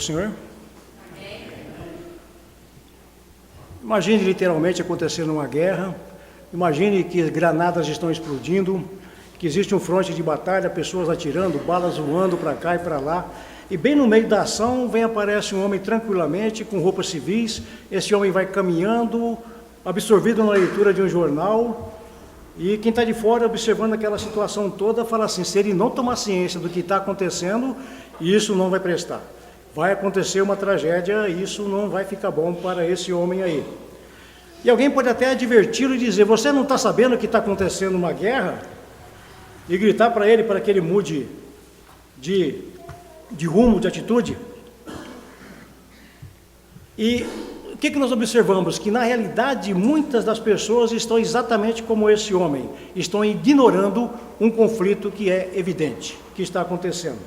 Senhor? Imagine literalmente acontecendo uma guerra, imagine que granadas estão explodindo, que existe um fronte de batalha, pessoas atirando, balas voando para cá e para lá, e bem no meio da ação aparece um homem tranquilamente, com roupas civis. Esse homem vai caminhando, absorvido na leitura de um jornal, e quem está de fora observando aquela situação toda fala assim: se ele não tomar ciência do que está acontecendo, isso não vai prestar. Vai acontecer uma tragédia, isso não vai ficar bom para esse homem aí. E alguém pode até adverti-lo e dizer: você não está sabendo que está acontecendo uma guerra? E gritar para ele, para que ele mude de rumo, de atitude. E o que nós observamos? Que na realidade muitas das pessoas estão exatamente como esse homem, estão ignorando um conflito que é evidente, que está acontecendo.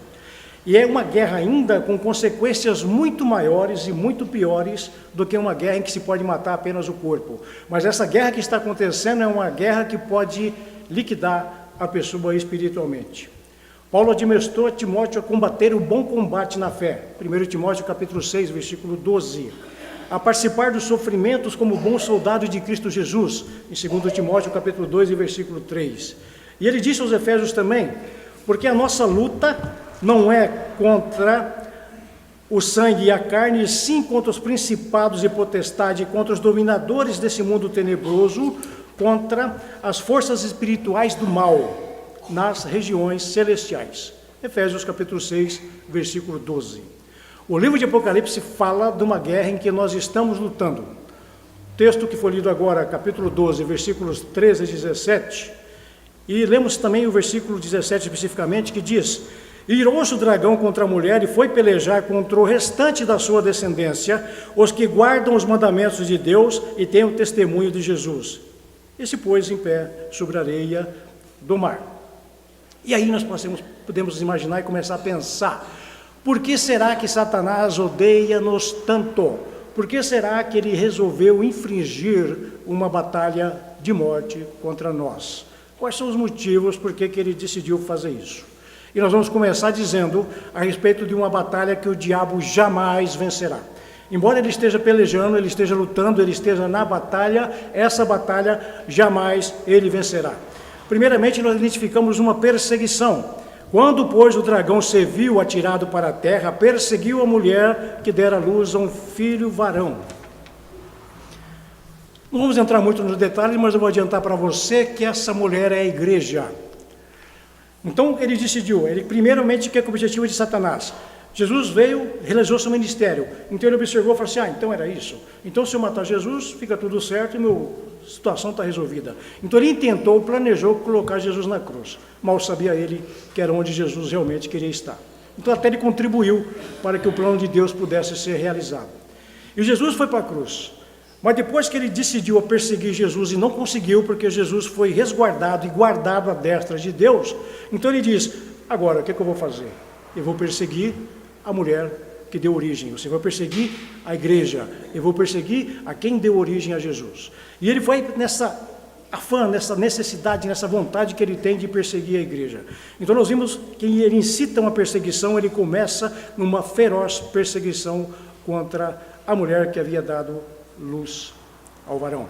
E é uma guerra ainda com consequências muito maiores e muito piores do que uma guerra em que se pode matar apenas o corpo. Mas essa guerra que está acontecendo é uma guerra que pode liquidar a pessoa espiritualmente. Paulo admoestou a Timóteo a combater o bom combate na fé. 1 Timóteo capítulo 6, versículo 12. A participar dos sofrimentos como bom soldado de Cristo Jesus. Em 2 Timóteo capítulo 2, versículo 3. E ele disse aos Efésios também: porque a nossa luta não é contra o sangue e a carne, e sim contra os principados e potestades, contra os dominadores desse mundo tenebroso, contra as forças espirituais do mal nas regiões celestiais. Efésios capítulo 6, versículo 12. O livro de Apocalipse fala de uma guerra em que nós estamos lutando. O texto que foi lido agora, capítulo 12, versículos 13 a 17, e lemos também o versículo 17 especificamente, que diz: irou-se o dragão contra a mulher e foi pelejar contra o restante da sua descendência, os que guardam os mandamentos de Deus e têm o testemunho de Jesus. E se pôs em pé sobre a areia do mar. E aí nós podemos imaginar e começar a pensar: por que será que Satanás odeia-nos tanto? Por que será que ele resolveu infringir uma batalha de morte contra nós? Quais são os motivos por que ele decidiu fazer isso? E nós vamos começar dizendo a respeito de uma batalha que o diabo jamais vencerá. Embora ele esteja pelejando, ele esteja lutando, ele esteja na batalha, essa batalha jamais ele vencerá. Primeiramente, nós identificamos uma perseguição. Quando, pois, o dragão se viu atirado para a terra, perseguiu a mulher que dera luz a um filho varão. Não vamos entrar muito nos detalhes, mas eu vou adiantar para você que essa mulher é a igreja. Então, ele decidiu, ele primeiramente quer que o objetivo de Satanás. Jesus veio, realizou seu ministério. Então, ele observou e falou assim: então era isso. Então, se eu matar Jesus, fica tudo certo e minha situação está resolvida. Então, ele intentou, planejou colocar Jesus na cruz. Mal sabia ele que era onde Jesus realmente queria estar. Então, até ele contribuiu para que o plano de Deus pudesse ser realizado. E Jesus foi para a cruz. Mas depois que ele decidiu a perseguir Jesus e não conseguiu, porque Jesus foi resguardado e guardado à destra de Deus, então ele diz: agora, o que eu vou fazer? Eu vou perseguir a mulher que deu origem, você vai perseguir a igreja, eu vou perseguir a quem deu origem a Jesus. E ele foi nessa afã, nessa necessidade, nessa vontade que ele tem de perseguir a igreja. Então nós vimos que ele incita uma perseguição, ele começa numa feroz perseguição contra a mulher que havia dado luz ao varão.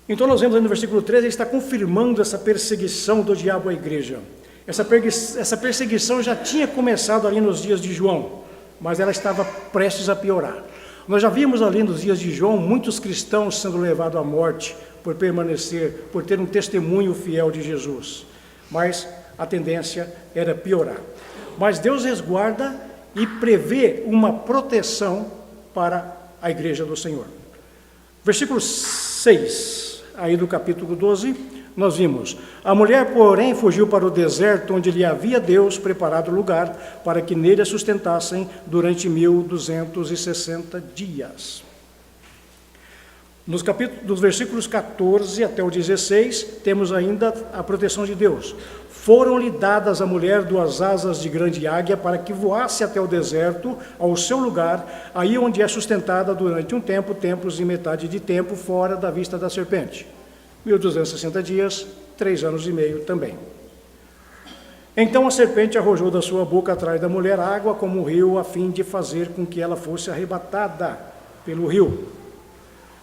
Então nós vemos no versículo 13, ele está confirmando essa perseguição do diabo à igreja. Essa perseguição já tinha começado ali nos dias de João, mas ela estava prestes a piorar. Nós já vimos ali nos dias de João muitos cristãos sendo levados à morte por permanecer, por ter um testemunho fiel de Jesus, mas a tendência era piorar. Mas Deus resguarda e prevê uma proteção para a igreja do Senhor. Versículo 6, aí do capítulo 12, nós vimos: a mulher, porém, fugiu para o deserto, onde lhe havia Deus preparado lugar, para que nele a sustentassem durante 1260 dias. Dos versículos 14 até o 16, temos ainda a proteção de Deus. Foram-lhe dadas à mulher 2 asas de grande águia, para que voasse até o deserto, ao seu lugar, aí onde é sustentada durante um tempo, tempos e metade de tempo, fora da vista da serpente. 1260 dias, 3 anos e meio também. Então a serpente arrojou da sua boca atrás da mulher água como um rio, a fim de fazer com que ela fosse arrebatada pelo rio.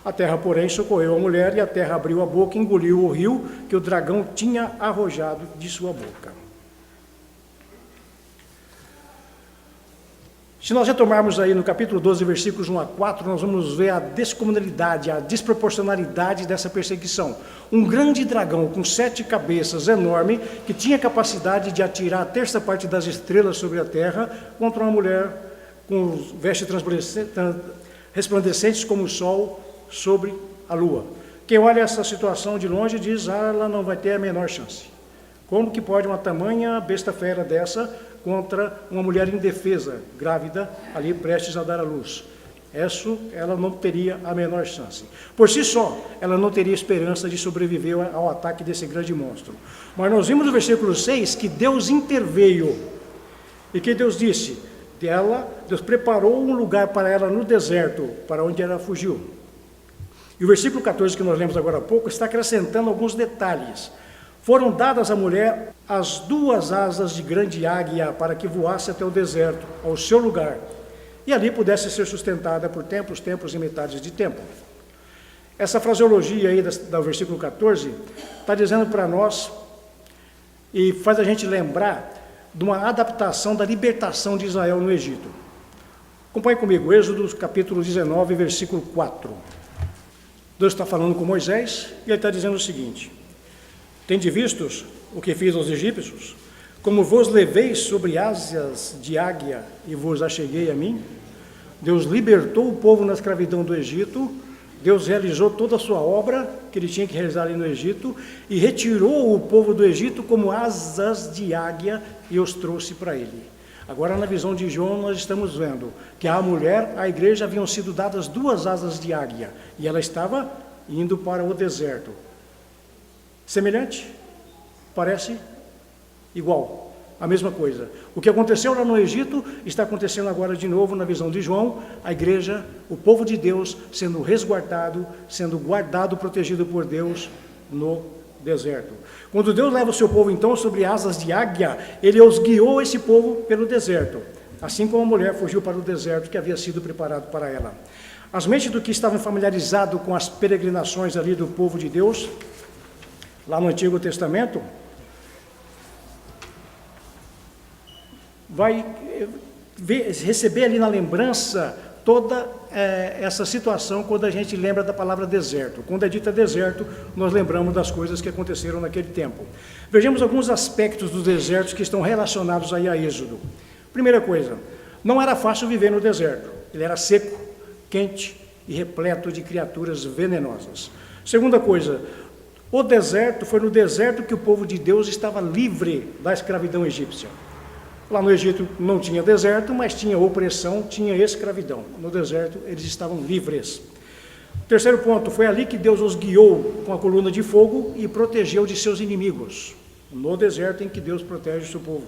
A terra, porém, socorreu a mulher, e a terra abriu a boca e engoliu o rio que o dragão tinha arrojado de sua boca. Se nós retomarmos aí no capítulo 12, versículos 1 a 4, nós vamos ver a descomunalidade, a desproporcionalidade dessa perseguição. Um grande dragão com 7 cabeças, enorme, que tinha capacidade de atirar a terça parte das estrelas sobre a terra, contra uma mulher com vestes resplandecentes como o sol sobre a lua. Quem olha essa situação de longe diz, ela não vai ter a menor chance. Como que pode uma tamanha besta fera dessa contra uma mulher indefesa, grávida, ali prestes a dar à luz? Ela não teria a menor chance. Por si só, ela não teria esperança de sobreviver ao ataque desse grande monstro. Mas nós vimos no versículo 6 que Deus interveio. E que Deus disse, Deus preparou um lugar para ela no deserto, para onde ela fugiu. E o versículo 14 que nós lemos agora há pouco está acrescentando alguns detalhes. Foram dadas à mulher as 2 asas de grande águia para que voasse até o deserto, ao seu lugar, e ali pudesse ser sustentada por tempos e metades de tempo. Essa fraseologia aí do versículo 14 está dizendo para nós, e faz a gente lembrar de uma adaptação da libertação de Israel no Egito. Acompanhe comigo, Êxodo capítulo 19, versículo 4. Deus está falando com Moisés e ele está dizendo o seguinte: tende vistos o que fiz aos egípcios? Como vos levei sobre asas de águia e vos acheguei a mim? Deus libertou o povo na escravidão do Egito, Deus realizou toda a sua obra que ele tinha que realizar ali no Egito e retirou o povo do Egito como asas de águia e os trouxe para ele. Agora, na visão de João, nós estamos vendo que a mulher, a igreja, haviam sido dadas 2 asas de águia e ela estava indo para o deserto. Semelhante? Parece igual, a mesma coisa. O que aconteceu lá no Egito está acontecendo agora de novo na visão de João, a igreja, o povo de Deus sendo resguardado, sendo guardado, protegido por Deus no deserto. Quando Deus leva o seu povo então sobre asas de águia, ele os guiou esse povo pelo deserto, assim como a mulher fugiu para o deserto que havia sido preparado para ela. As mentes do que estavam familiarizados com as peregrinações ali do povo de Deus, lá no Antigo Testamento, vai receber ali na lembrança toda essa situação quando a gente lembra da palavra deserto. Quando é dita deserto, nós lembramos das coisas que aconteceram naquele tempo. Vejamos alguns aspectos dos desertos que estão relacionados aí a Êxodo. Primeira coisa, não era fácil viver no deserto. Ele era seco, quente e repleto de criaturas venenosas. Segunda coisa, o deserto, foi no deserto que o povo de Deus estava livre da escravidão egípcia. Lá no Egito não tinha deserto, mas tinha opressão, tinha escravidão. No deserto eles estavam livres. Terceiro ponto, foi ali que Deus os guiou com a coluna de fogo e protegeu de seus inimigos. No deserto em que Deus protege o seu povo.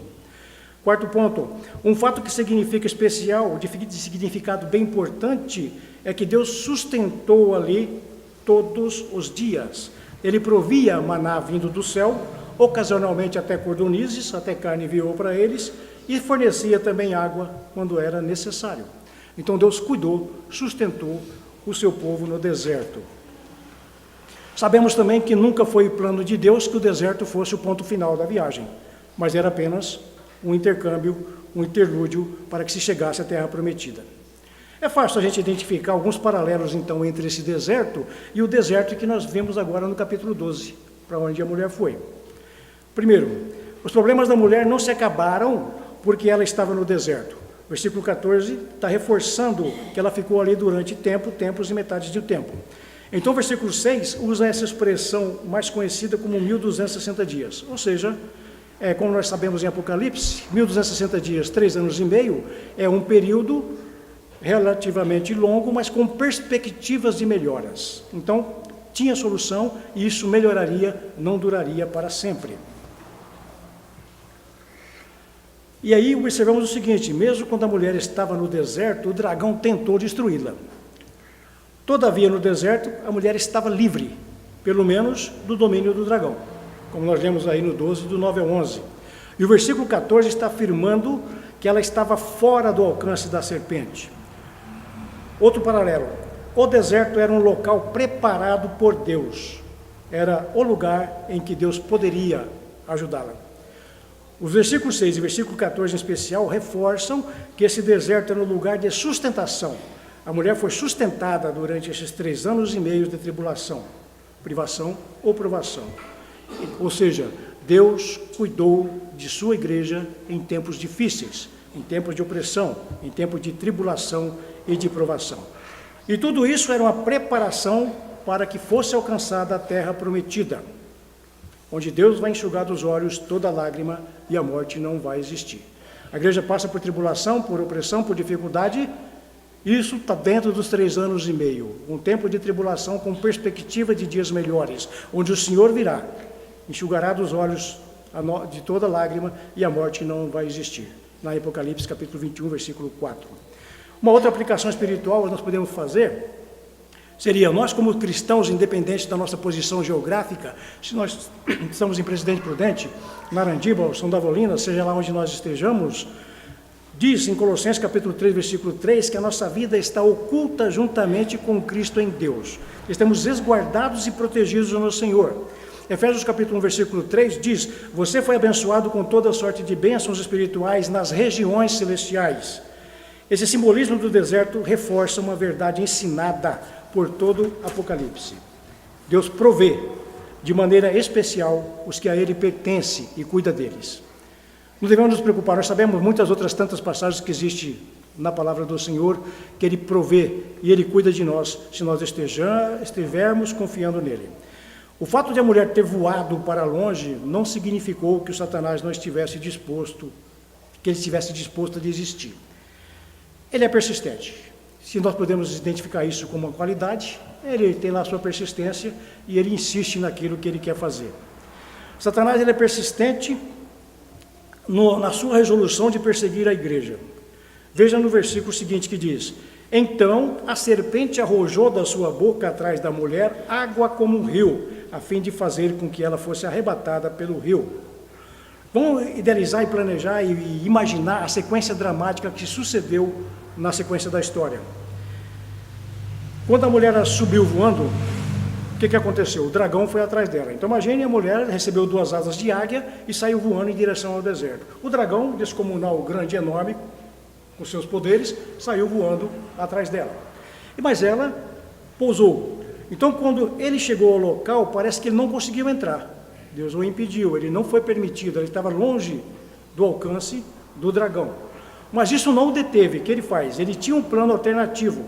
Quarto ponto, um fato que significa especial, de significado bem importante, é que Deus sustentou ali todos os dias. Ele provia maná vindo do céu, ocasionalmente até cordonizes, até carne enviou para eles, e fornecia também água quando era necessário. Então Deus cuidou, sustentou o seu povo no deserto. Sabemos também que nunca foi plano de Deus que o deserto fosse o ponto final da viagem, mas era apenas um intercâmbio, um interlúdio para que se chegasse à Terra Prometida. É fácil a gente identificar alguns paralelos, então, entre esse deserto e o deserto que nós vemos agora no capítulo 12, para onde a mulher foi. Primeiro, os problemas da mulher não se acabaram porque ela estava no deserto. O versículo 14 está reforçando que ela ficou ali durante tempos e metades do tempo. Então, o versículo 6 usa essa expressão mais conhecida como 1260 dias. Ou seja, como nós sabemos em Apocalipse, 1260 dias, 3 anos e meio, é um período relativamente longo, mas com perspectivas de melhoras. Então, tinha solução e isso melhoraria, não duraria para sempre. E aí observamos o seguinte, mesmo quando a mulher estava no deserto, o dragão tentou destruí-la. Todavia, no deserto, a mulher estava livre, pelo menos do domínio do dragão, como nós lemos aí no 12, do 9 ao 11. E o versículo 14 está afirmando que ela estava fora do alcance da serpente. Outro paralelo: o deserto era um local preparado por Deus, era o lugar em que Deus poderia ajudá-la. Os versículos 6 e versículo 14 em especial reforçam que esse deserto era um lugar de sustentação. A mulher foi sustentada durante esses 3 anos e meio de tribulação, privação ou provação. Ou seja, Deus cuidou de sua igreja em tempos difíceis, em tempos de opressão, em tempos de tribulação e de provação. E tudo isso era uma preparação para que fosse alcançada a terra prometida, onde Deus vai enxugar dos olhos toda lágrima e a morte não vai existir. A igreja passa por tribulação, por opressão, por dificuldade. Isso está dentro dos 3 anos e meio, um tempo de tribulação com perspectiva de dias melhores, onde o Senhor virá, enxugará dos olhos de toda lágrima e a morte não vai existir. Na Apocalipse capítulo 21, versículo 4. Uma outra aplicação espiritual que nós podemos fazer seria: nós como cristãos, independentes da nossa posição geográfica, se nós estamos em Presidente Prudente, Narandiba ou São Davolina, seja lá onde nós estejamos, diz em Colossenses capítulo 3, versículo 3, que a nossa vida está oculta juntamente com Cristo em Deus. Estamos resguardados e protegidos no Senhor. Efésios capítulo 1, versículo 3 diz: você foi abençoado com toda sorte de bênçãos espirituais nas regiões celestiais. Esse simbolismo do deserto reforça uma verdade ensinada por todo Apocalipse. Deus provê de maneira especial os que a Ele pertencem e cuida deles. Não devemos nos preocupar, nós sabemos muitas outras tantas passagens que existem na palavra do Senhor, que Ele provê e Ele cuida de nós, se nós estivermos confiando nele. O fato de a mulher ter voado para longe não significou que o Satanás não estivesse disposto, que ele estivesse disposto a desistir. Ele é persistente. Se nós podemos identificar isso como uma qualidade, ele tem lá a sua persistência e ele insiste naquilo que ele quer fazer. Satanás, ele é persistente na sua resolução de perseguir a igreja. Veja no versículo seguinte que diz: então a serpente arrojou da sua boca atrás da mulher água como um rio, a fim de fazer com que ela fosse arrebatada pelo rio. Vamos idealizar e planejar e imaginar a sequência dramática que sucedeu na sequência da história. Quando a mulher subiu voando, o que aconteceu? O dragão foi atrás dela. Então imagine, a mulher recebeu 2 asas de águia e saiu voando em direção ao deserto. O dragão, descomunal, grande e enorme, com seus poderes, saiu voando atrás dela. Mas ela pousou. Então, quando ele chegou ao local, parece que ele não conseguiu entrar. Deus o impediu, ele não foi permitido, ele estava longe do alcance do dragão. Mas isso não o deteve. O que ele faz? Ele tinha um plano alternativo: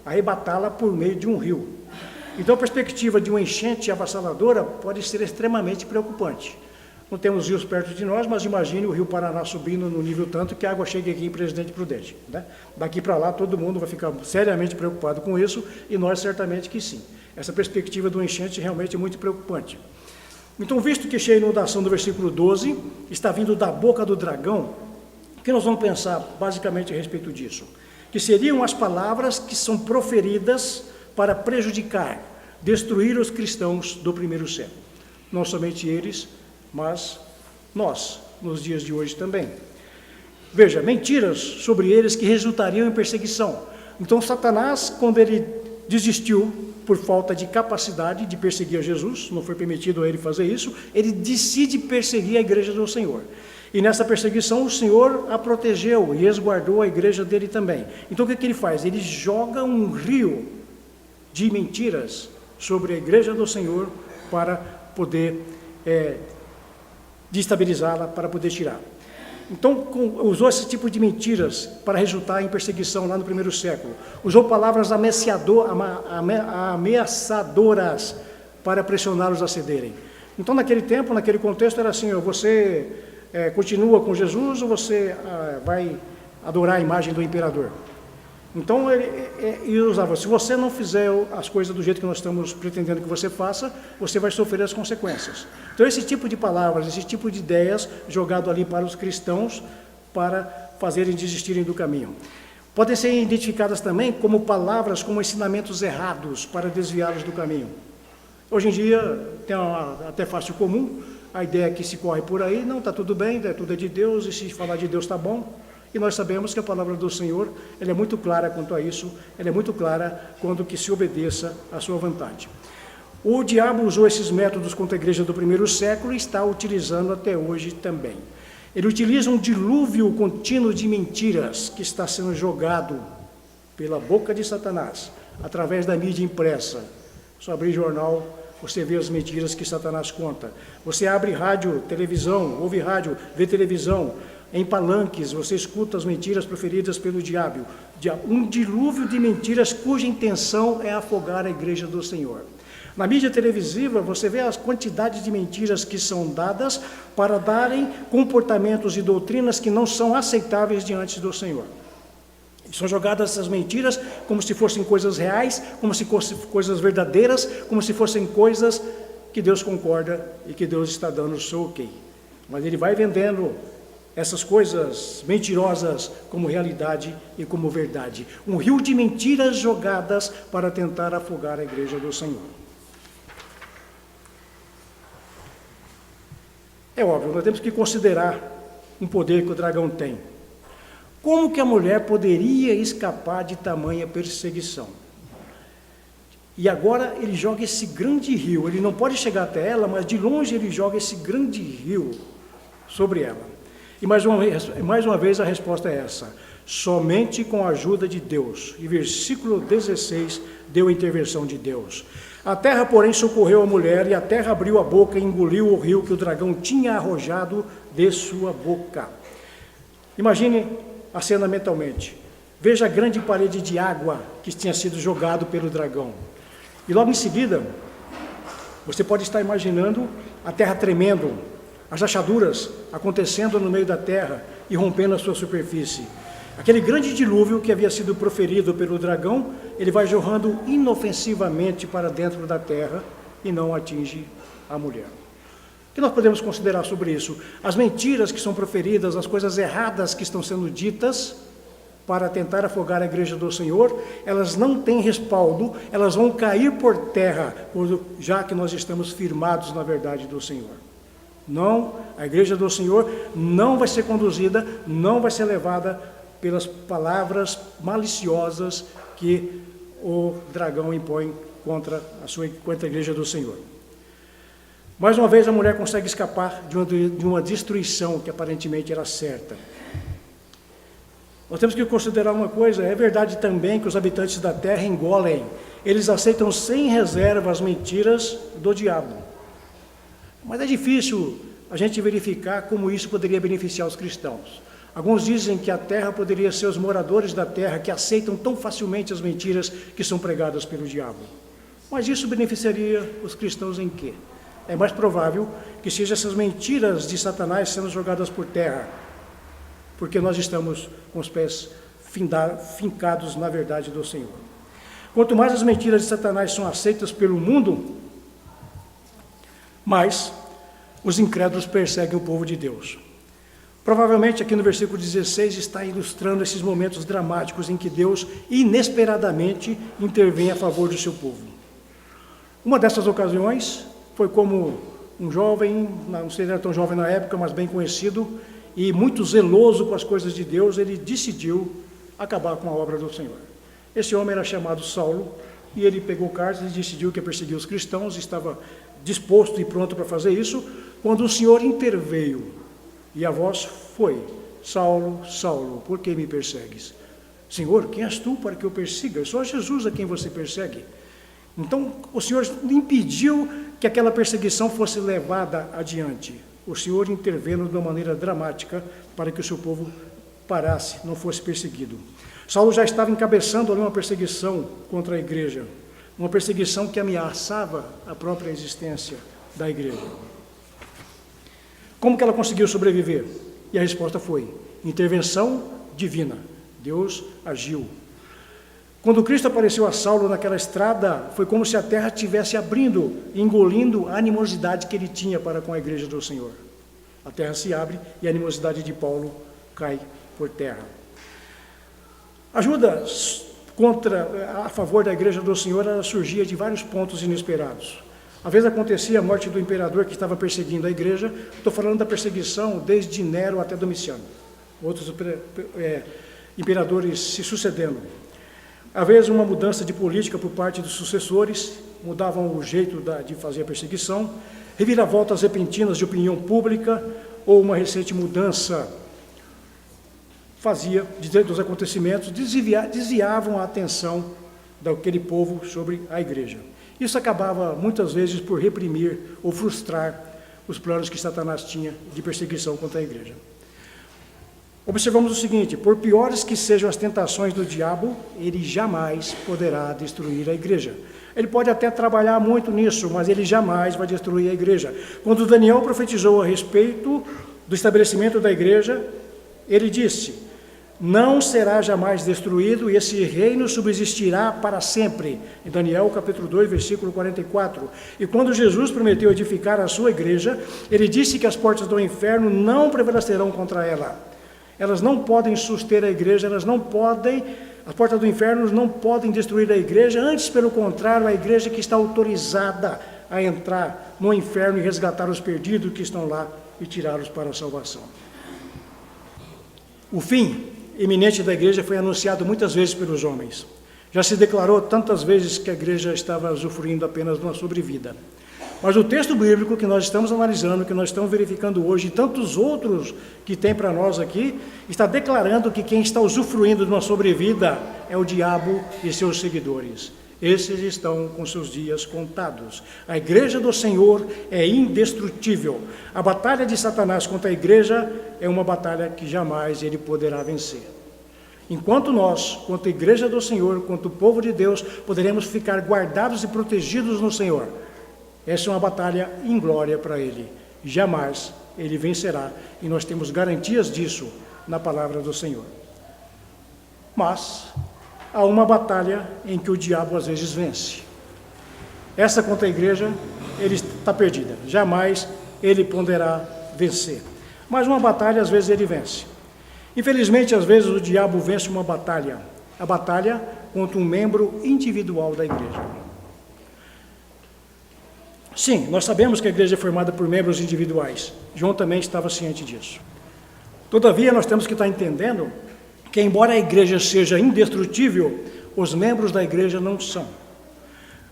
arrebatá-la por meio de um rio. Então, a perspectiva de uma enchente avassaladora pode ser extremamente preocupante. Não temos rios perto de nós, mas imagine o rio Paraná subindo no nível tanto que a água chegue aqui em Presidente Prudente, né? Daqui para lá todo mundo vai ficar seriamente preocupado com isso, e nós certamente que sim. Essa perspectiva do enchente realmente é muito preocupante. Então, visto que cheia inundação do versículo 12 está vindo da boca do dragão, o que nós vamos pensar basicamente a respeito disso? Que seriam as palavras que são proferidas para prejudicar, destruir os cristãos do primeiro século. Não somente eles, mas nós, nos dias de hoje também. Veja, mentiras sobre eles que resultariam em perseguição. Então, Satanás, quando ele desistiu por falta de capacidade de perseguir a Jesus, não foi permitido a ele fazer isso, ele decide perseguir a igreja do Senhor. E nessa perseguição o Senhor a protegeu e resguardou a igreja dele também. Então o que ele faz? Ele joga um rio de mentiras sobre a igreja do Senhor para poder destabilizá-la, para poder tirar. Então, usou esse tipo de mentiras para resultar em perseguição lá no primeiro século. Usou palavras ameaçadoras para pressioná-los a cederem. Então, naquele tempo, naquele contexto, era assim: você continua com Jesus ou você vai adorar a imagem do imperador? Então, ele usava: se você não fizer as coisas do jeito que nós estamos pretendendo que você faça, você vai sofrer as consequências. Então, esse tipo de palavras, esse tipo de ideias jogado ali para os cristãos para fazerem desistirem do caminho. Podem ser identificadas também como palavras, como ensinamentos errados para desviá-los do caminho. Hoje em dia, tem até fácil comum, a ideia que se corre por aí, não, está tudo bem, tudo é de Deus, e se falar de Deus está bom. E nós sabemos que a palavra do Senhor, ela é muito clara quanto a isso, ela é muito clara quando que se obedeça à sua vontade. O diabo usou esses métodos contra a igreja do primeiro século e está utilizando até hoje também. Ele utiliza um dilúvio contínuo de mentiras que está sendo jogado pela boca de Satanás, através da mídia impressa. Só abrir jornal, você vê as mentiras que Satanás conta. Você abre rádio, televisão, ouve rádio, vê televisão. Em palanques, você escuta as mentiras proferidas pelo diabo. Um dilúvio de mentiras cuja intenção é afogar a igreja do Senhor. Na mídia televisiva, você vê as quantidades de mentiras que são dadas para darem comportamentos e doutrinas que não são aceitáveis diante do Senhor. São jogadas essas mentiras como se fossem coisas reais, como se fossem coisas verdadeiras, como se fossem coisas que Deus concorda e que Deus está dando o seu ok. Mas ele vai vendendo essas coisas mentirosas como realidade e como verdade. Um rio de mentiras jogadas para tentar afogar a igreja do Senhor. É óbvio, nós temos que considerar um poder que o dragão tem. Como que a mulher poderia escapar de tamanha perseguição? E agora ele joga esse grande rio, ele não pode chegar até ela, mas de longe ele joga esse grande rio sobre ela. E mais uma vez a resposta é essa: somente com a ajuda de Deus. E versículo 16 deu a intervenção de Deus. A terra, porém, socorreu a mulher, e a terra abriu a boca e engoliu o rio que o dragão tinha arrojado de sua boca. Imagine a cena mentalmente. Veja a grande parede de água que tinha sido jogado pelo dragão. E logo em seguida, você pode estar imaginando a terra tremendo, as rachaduras acontecendo no meio da terra e rompendo a sua superfície. Aquele grande dilúvio que havia sido proferido pelo dragão, ele vai jorrando inofensivamente para dentro da terra e não atinge a mulher. O que nós podemos considerar sobre isso? As mentiras que são proferidas, as coisas erradas que estão sendo ditas para tentar afogar a igreja do Senhor, elas não têm respaldo, elas vão cair por terra, já que nós estamos firmados na verdade do Senhor. Não, a igreja do Senhor não vai ser conduzida, não vai ser levada pelas palavras maliciosas que o dragão impõe contra a igreja do Senhor. Mais uma vez a mulher consegue escapar de uma destruição que aparentemente era certa. Nós temos que considerar uma coisa: é verdade também que os habitantes da terra engolem, eles aceitam sem reserva as mentiras do diabo. Mas é difícil a gente verificar como isso poderia beneficiar os cristãos. Alguns dizem que a terra poderia ser os moradores da terra que aceitam tão facilmente as mentiras que são pregadas pelo diabo. Mas isso beneficiaria os cristãos em quê? É mais provável que sejam essas mentiras de Satanás sendo jogadas por terra, porque nós estamos com os pés fincados na verdade do Senhor. Quanto mais as mentiras de Satanás são aceitas pelo mundo, mais os incrédulos perseguem o povo de Deus. Provavelmente aqui no versículo 16 está ilustrando esses momentos dramáticos em que Deus inesperadamente intervém a favor do seu povo. Uma dessas ocasiões foi como um jovem, não sei se era tão jovem na época, mas bem conhecido e muito zeloso com as coisas de Deus, ele decidiu acabar com a obra do Senhor. Esse homem era chamado Saulo e ele pegou cartas e decidiu que ia perseguir os cristãos, estava disposto e pronto para fazer isso, quando o Senhor interveio. E a voz foi: Saulo, Saulo, por que me persegues? Senhor, quem és tu para que eu persiga? É só Jesus a quem você persegue. Então, o Senhor impediu que aquela perseguição fosse levada adiante. O Senhor interveio de uma maneira dramática para que o seu povo parasse, não fosse perseguido. Saulo já estava encabeçando ali uma perseguição contra a igreja, uma perseguição que ameaçava a própria existência da igreja. Como que ela conseguiu sobreviver? E a resposta foi: intervenção divina. Deus agiu. Quando Cristo apareceu a Saulo naquela estrada, foi como se a terra estivesse abrindo, engolindo a animosidade que ele tinha para com a igreja do Senhor. A terra se abre e a animosidade de Paulo cai por terra. Ajuda a favor da igreja do Senhor, ela surgia de vários pontos inesperados. Às vezes acontecia a morte do imperador que estava perseguindo a igreja. Estou falando da perseguição desde Nero até Domiciano. Outros imperadores se sucedendo. Às vezes uma mudança de política por parte dos sucessores, mudavam o jeito de fazer a perseguição, reviravoltas repentinas de opinião pública, ou uma recente mudança dos acontecimentos, desviavam a atenção daquele povo sobre a igreja. Isso acabava muitas vezes por reprimir ou frustrar os planos que Satanás tinha de perseguição contra a igreja. Observamos o seguinte: por piores que sejam as tentações do diabo, ele jamais poderá destruir a igreja. Ele pode até trabalhar muito nisso, mas ele jamais vai destruir a igreja. Quando Daniel profetizou a respeito do estabelecimento da igreja, ele disse: não será jamais destruído e esse reino subsistirá para sempre. Em Daniel capítulo 2, versículo 44. E quando Jesus prometeu edificar a sua igreja, ele disse que as portas do inferno não prevalecerão contra ela. Elas não podem suster a igreja, as portas do inferno não podem destruir a igreja, antes, pelo contrário, a igreja que está autorizada a entrar no inferno e resgatar os perdidos que estão lá e tirá-los para a salvação. O fim iminente da igreja foi anunciado muitas vezes pelos homens. Já se declarou tantas vezes que a igreja estava usufruindo apenas de uma sobrevida. Mas o texto bíblico que nós estamos analisando, que nós estamos verificando hoje, e tantos outros que tem para nós aqui, está declarando que quem está usufruindo de uma sobrevida é o diabo e seus seguidores. Esses estão com seus dias contados. A igreja do Senhor é indestrutível. A batalha de Satanás contra a igreja é uma batalha que jamais ele poderá vencer. Enquanto nós, quanto a igreja do Senhor, quanto o povo de Deus, poderemos ficar guardados e protegidos no Senhor, essa é uma batalha inglória para ele. Jamais ele vencerá. E nós temos garantias disso na palavra do Senhor. Mas há uma batalha em que o diabo às vezes vence. Essa contra a igreja, ele está perdida. Jamais ele poderá vencer. Mas uma batalha às vezes ele vence. Infelizmente, às vezes o diabo vence uma batalha. A batalha contra um membro individual da igreja. Sim, nós sabemos que a igreja é formada por membros individuais. João também estava ciente disso. Todavia, nós temos que estar entendendo que, embora a igreja seja indestrutível, os membros da igreja não são.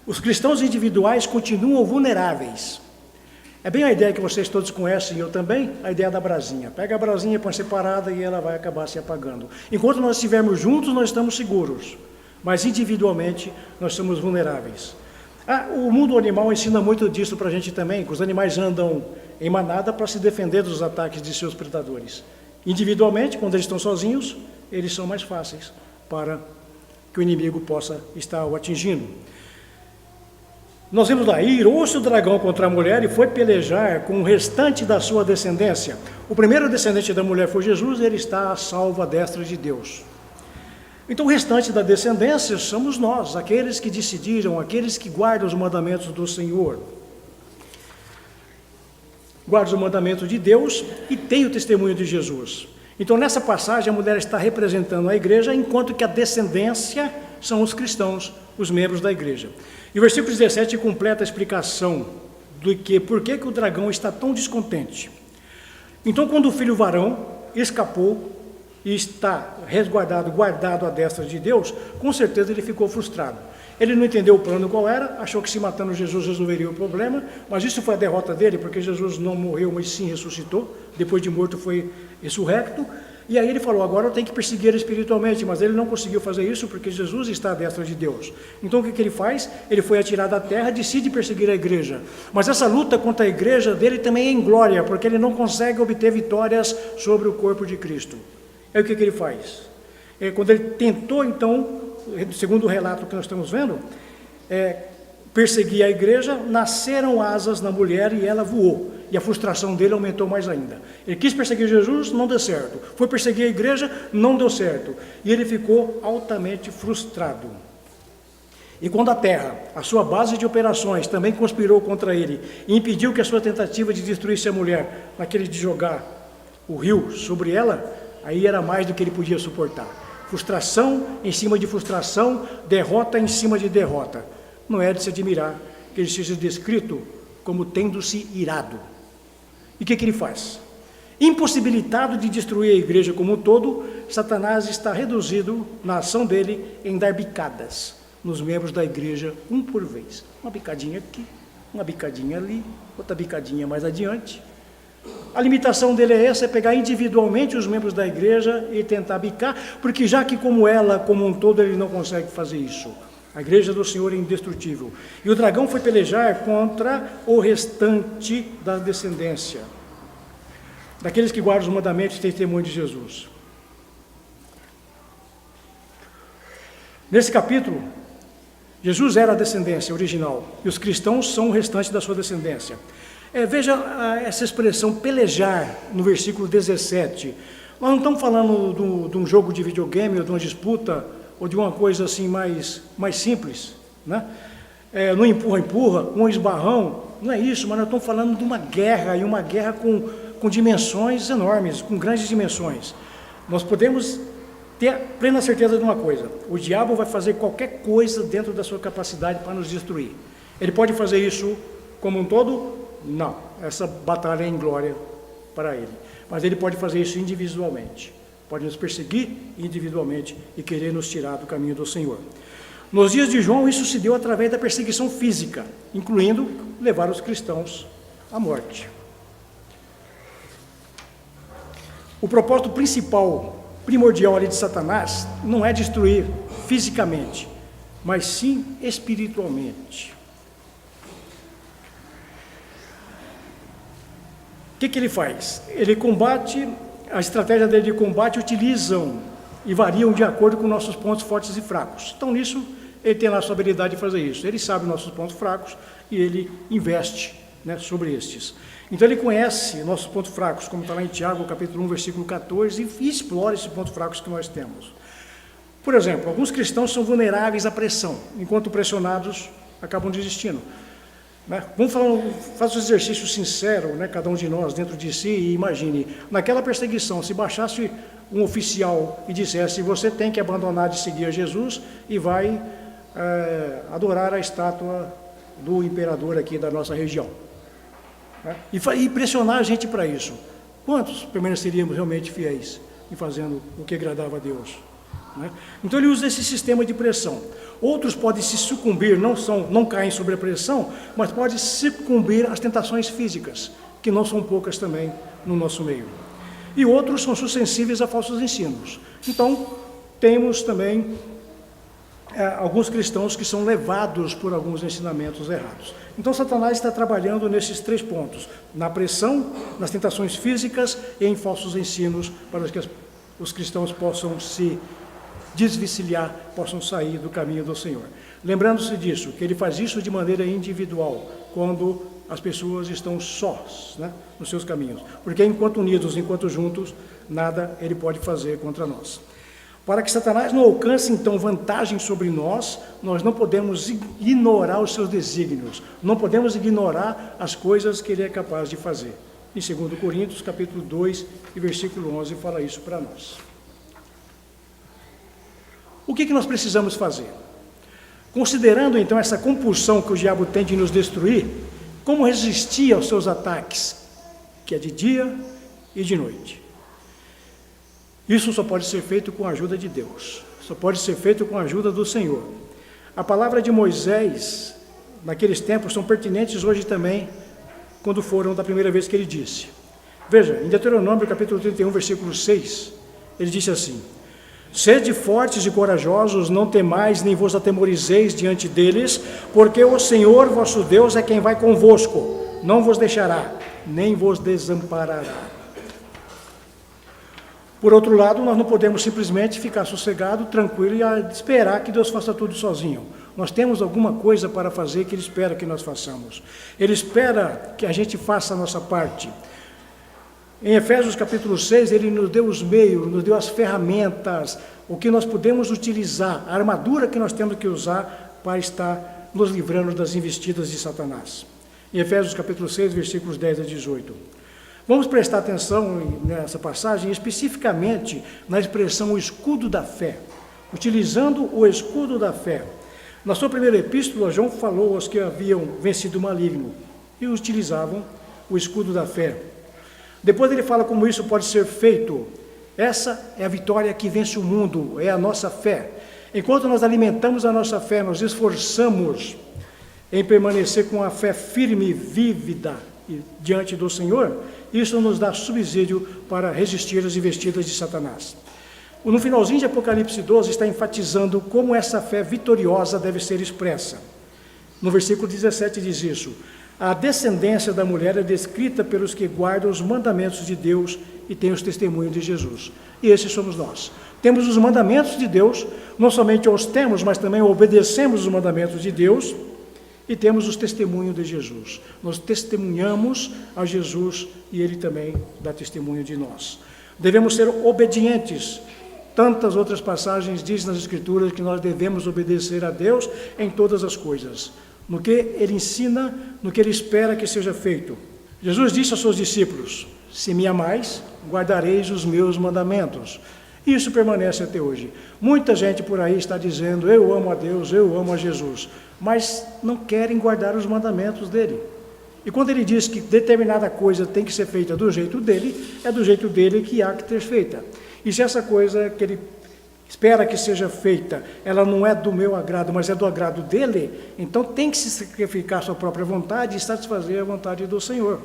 Os cristãos individuais continuam vulneráveis. É bem a ideia que vocês todos conhecem, eu também, a ideia da brasinha. Pega a brasinha, põe separada e ela vai acabar se apagando. Enquanto nós estivermos juntos, nós estamos seguros, mas individualmente nós somos vulneráveis. O mundo animal ensina muito disso para a gente também, que os animais andam em manada para se defender dos ataques de seus predadores. Individualmente, quando eles estão sozinhos, eles são mais fáceis para que o inimigo possa estar o atingindo. Nós vimos lá: irou-se o dragão contra a mulher e foi pelejar com o restante da sua descendência. O primeiro descendente da mulher foi Jesus, ele está a salvo à destra de Deus. Então o restante da descendência somos nós, aqueles que decidiram, aqueles que guardam os mandamentos do Senhor. Guardam os mandamentos de Deus e têm o testemunho de Jesus. Então nessa passagem a mulher está representando a igreja, enquanto que a descendência são os cristãos, os membros da igreja. E o versículo 17 completa a explicação do que, por que o dragão está tão descontente. Então quando o filho varão escapou e está resguardado, guardado à destra de Deus, com certeza ele ficou frustrado. Ele não entendeu o plano qual era, achou que se matando Jesus resolveria o problema, mas isso foi a derrota dele, porque Jesus não morreu, mas sim ressuscitou, depois de morto foi ressurrecto, e aí ele falou: agora eu tenho que perseguir ele espiritualmente, mas ele não conseguiu fazer isso porque Jesus está à destra de Deus. Então o que ele faz? Ele foi atirado à terra, decide perseguir a igreja, mas essa luta contra a igreja dele também é inglória, porque ele não consegue obter vitórias sobre o corpo de Cristo. Aí o que ele faz? Quando ele tentou, então, segundo o relato que nós estamos vendo, perseguir a igreja, nasceram asas na mulher e ela voou. E a frustração dele aumentou mais ainda. Ele quis perseguir Jesus, não deu certo. Foi perseguir a igreja, não deu certo. E ele ficou altamente frustrado. E quando a terra, a sua base de operações, também conspirou contra ele e impediu que a sua tentativa de destruir a mulher, naquele de jogar o rio sobre ela, aí era mais do que ele podia suportar. Frustração em cima de frustração, derrota em cima de derrota. Não é de se admirar que ele seja descrito como tendo-se irado. E o que ele faz? Impossibilitado de destruir a igreja como um todo, Satanás está reduzido na ação dele em dar bicadas nos membros da igreja, um por vez. Uma bicadinha aqui, uma bicadinha ali, outra bicadinha mais adiante. A limitação dele é essa, é pegar individualmente os membros da igreja e tentar bicar, porque já que como ela, como um todo, ele não consegue fazer isso. A igreja do Senhor é indestrutível. E o dragão foi pelejar contra o restante da descendência, daqueles que guardam os mandamentos e testemunho de Jesus. Nesse capítulo, Jesus era a descendência original, e os cristãos são o restante da sua descendência. Veja essa expressão pelejar no versículo 17. Nós não estamos falando de um jogo de videogame, ou de uma disputa, ou de uma coisa assim mais simples, né? No empurra-empurra, um esbarrão, não é isso, mas nós estamos falando de uma guerra, e uma guerra com dimensões enormes, com grandes dimensões. Nós podemos ter plena certeza de uma coisa: o diabo vai fazer qualquer coisa dentro da sua capacidade para nos destruir. Ele pode fazer isso como um todo? Não, essa batalha é inglória para ele. Mas ele pode fazer isso individualmente. Pode nos perseguir individualmente e querer nos tirar do caminho do Senhor. Nos dias de João, isso se deu através da perseguição física, incluindo levar os cristãos à morte. O propósito principal, primordial ali de Satanás, não é destruir fisicamente, mas sim espiritualmente. O que ele faz? Ele combate, a estratégia dele de combate utilizam e variam de acordo com nossos pontos fortes e fracos. Então, nisso, ele tem lá a sua habilidade de fazer isso. Ele sabe nossos pontos fracos e ele investe, né, sobre estes. Então, ele conhece nossos pontos fracos, como está lá em Tiago, capítulo 1, versículo 14, e explora esses pontos fracos que nós temos. Por exemplo, alguns cristãos são vulneráveis à pressão, enquanto pressionados acabam desistindo. Vamos fazer um exercício sincero, né, cada um de nós dentro de si, e imagine, naquela perseguição, se baixasse um oficial e dissesse: você tem que abandonar de seguir a Jesus e vai adorar a estátua do imperador aqui da nossa região, né? E pressionar a gente para isso. Quantos permaneceríamos realmente fiéis e fazendo o que agradava a Deus, né? Então ele usa esse sistema de pressão. Outros podem se sucumbir, não caem sob a pressão, mas podem sucumbir às tentações físicas, que não são poucas também no nosso meio. E outros são suscetíveis a falsos ensinos. Então, temos também alguns cristãos que são levados por alguns ensinamentos errados. Então, Satanás está trabalhando nesses 3 pontos: na pressão, nas tentações físicas e em falsos ensinos, para que os cristãos possam se desvencilhar, possam sair do caminho do Senhor. Lembrando-se disso, que ele faz isso de maneira individual, quando as pessoas estão sós, né, nos seus caminhos. Porque enquanto unidos, enquanto juntos, nada ele pode fazer contra nós. Para que Satanás não alcance, então, vantagem sobre nós, nós não podemos ignorar os seus desígnios, não podemos ignorar as coisas que ele é capaz de fazer. Em 2 Coríntios, capítulo 2, e versículo 11, fala isso para nós. O que nós precisamos fazer? Considerando, então, essa compulsão que o diabo tem de nos destruir, como resistir aos seus ataques, que é de dia e de noite? Isso só pode ser feito com a ajuda de Deus, só pode ser feito com a ajuda do Senhor. A palavra de Moisés, naqueles tempos, são pertinentes hoje também, quando foram da primeira vez que ele disse. Veja, em Deuteronômio, capítulo 31, versículo 6, ele disse assim: sede fortes e corajosos, não temais, nem vos atemorizeis diante deles, porque o Senhor vosso Deus é quem vai convosco, não vos deixará, nem vos desamparará. Por outro lado, nós não podemos simplesmente ficar sossegado, tranquilo e esperar que Deus faça tudo sozinho. Nós temos alguma coisa para fazer que Ele espera que nós façamos. Ele espera que a gente faça a nossa parte. Em Efésios capítulo 6, ele nos deu os meios, nos deu as ferramentas, o que nós podemos utilizar, a armadura que nós temos que usar para estar nos livrando das investidas de Satanás. Em Efésios capítulo 6, versículos 10 a 18. Vamos prestar atenção nessa passagem, especificamente na expressão o escudo da fé. Utilizando o escudo da fé. Na sua primeira epístola, João falou aos que haviam vencido o maligno e utilizavam o escudo da fé. Depois ele fala como isso pode ser feito. Essa é a vitória que vence o mundo, é a nossa fé. Enquanto nós alimentamos a nossa fé, nós esforçamos em permanecer com a fé firme e vívida diante do Senhor, isso nos dá subsídio para resistir às investidas de Satanás. No finalzinho de Apocalipse 12 está enfatizando como essa fé vitoriosa deve ser expressa. No versículo 17 diz isso: a descendência da mulher é descrita pelos que guardam os mandamentos de Deus e têm os testemunhos de Jesus. E esses somos nós. Temos os mandamentos de Deus, não somente os temos, mas também obedecemos os mandamentos de Deus e temos os testemunhos de Jesus. Nós testemunhamos a Jesus e Ele também dá testemunho de nós. Devemos ser obedientes. Tantas outras passagens dizem nas Escrituras que nós devemos obedecer a Deus em todas as coisas, no que Ele ensina, no que Ele espera que seja feito. Jesus disse aos seus discípulos: se me amais, guardareis os meus mandamentos. Isso permanece até hoje. Muita gente por aí está dizendo: eu amo a Deus, eu amo a Jesus, mas não querem guardar os mandamentos dele. E quando ele diz que determinada coisa tem que ser feita do jeito dele, é do jeito dele que há que ter feita. E se essa coisa que ele espera que seja feita, ela não é do meu agrado, mas é do agrado dele, então tem que se sacrificar a sua própria vontade e satisfazer a vontade do Senhor.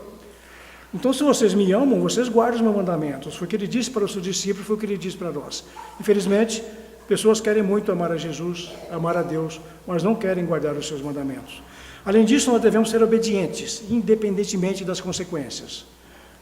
Então, se vocês me amam, vocês guardam os meus mandamentos. Foi o que ele disse para os seus discípulos, foi o que ele disse para nós. Infelizmente, pessoas querem muito amar a Jesus, amar a Deus, mas não querem guardar os seus mandamentos. Além disso, nós devemos ser obedientes, independentemente das consequências.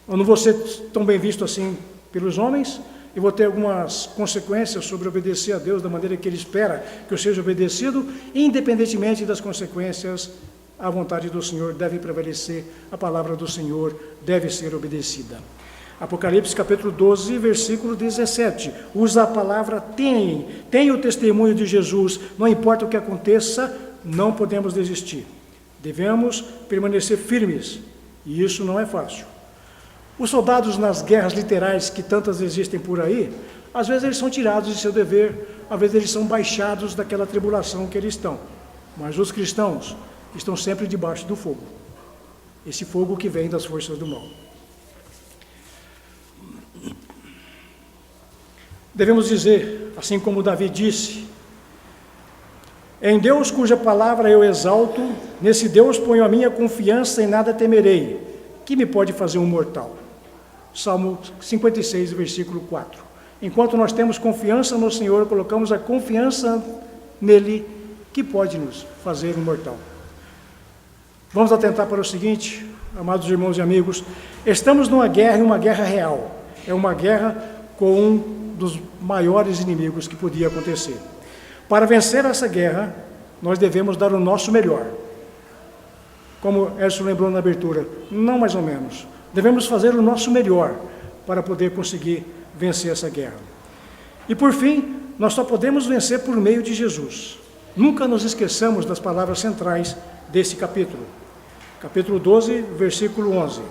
Eu não vou ser tão bem visto assim pelos homens, e vou ter algumas consequências sobre obedecer a Deus da maneira que Ele espera que eu seja obedecido, independentemente das consequências. A vontade do Senhor deve prevalecer, a palavra do Senhor deve ser obedecida. Apocalipse capítulo 12, versículo 17, usa a palavra tem o testemunho de Jesus, não importa o que aconteça, não podemos desistir. Devemos permanecer firmes, e isso não é fácil. Os soldados nas guerras literais que tantas existem por aí, às vezes eles são tirados de seu dever, às vezes eles são baixados daquela tribulação que eles estão. Mas os cristãos estão sempre debaixo do fogo. Esse fogo que vem das forças do mal. Devemos dizer, assim como Davi disse: em Deus cuja palavra eu exalto, nesse Deus ponho a minha confiança e nada temerei. Que me pode fazer um mortal? Salmo 56, versículo 4. Enquanto nós temos confiança no Senhor, colocamos a confiança nele, que pode nos fazer um mortal. Vamos atentar para o seguinte, amados irmãos e amigos: estamos numa guerra, e uma guerra real. É uma guerra com um dos maiores inimigos que podia acontecer. Para vencer essa guerra, nós devemos dar o nosso melhor. Como Edson lembrou na abertura, não mais ou menos. Devemos fazer o nosso melhor para poder conseguir vencer essa guerra. E por fim, nós só podemos vencer por meio de Jesus. Nunca nos esqueçamos das palavras centrais desse capítulo. Capítulo 12, versículo 11.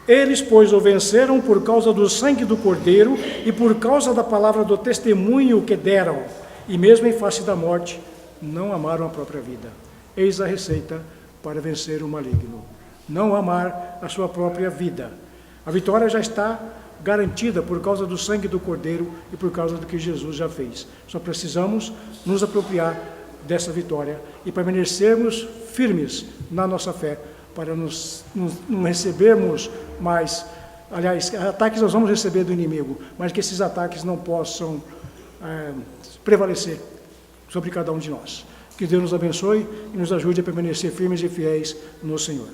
Eles, pois, o venceram por causa do sangue do Cordeiro e por causa da palavra do testemunho que deram, e mesmo em face da morte, não amaram a própria vida. Eis a receita para vencer o maligno: não amar a sua própria vida. A vitória já está garantida por causa do sangue do Cordeiro e por causa do que Jesus já fez. Só precisamos nos apropriar dessa vitória e permanecermos firmes na nossa fé, para não recebermos mais, aliás, ataques nós vamos receber do inimigo, mas que esses ataques não possam prevalecer sobre cada um de nós. Que Deus nos abençoe e nos ajude a permanecer firmes e fiéis no Senhor.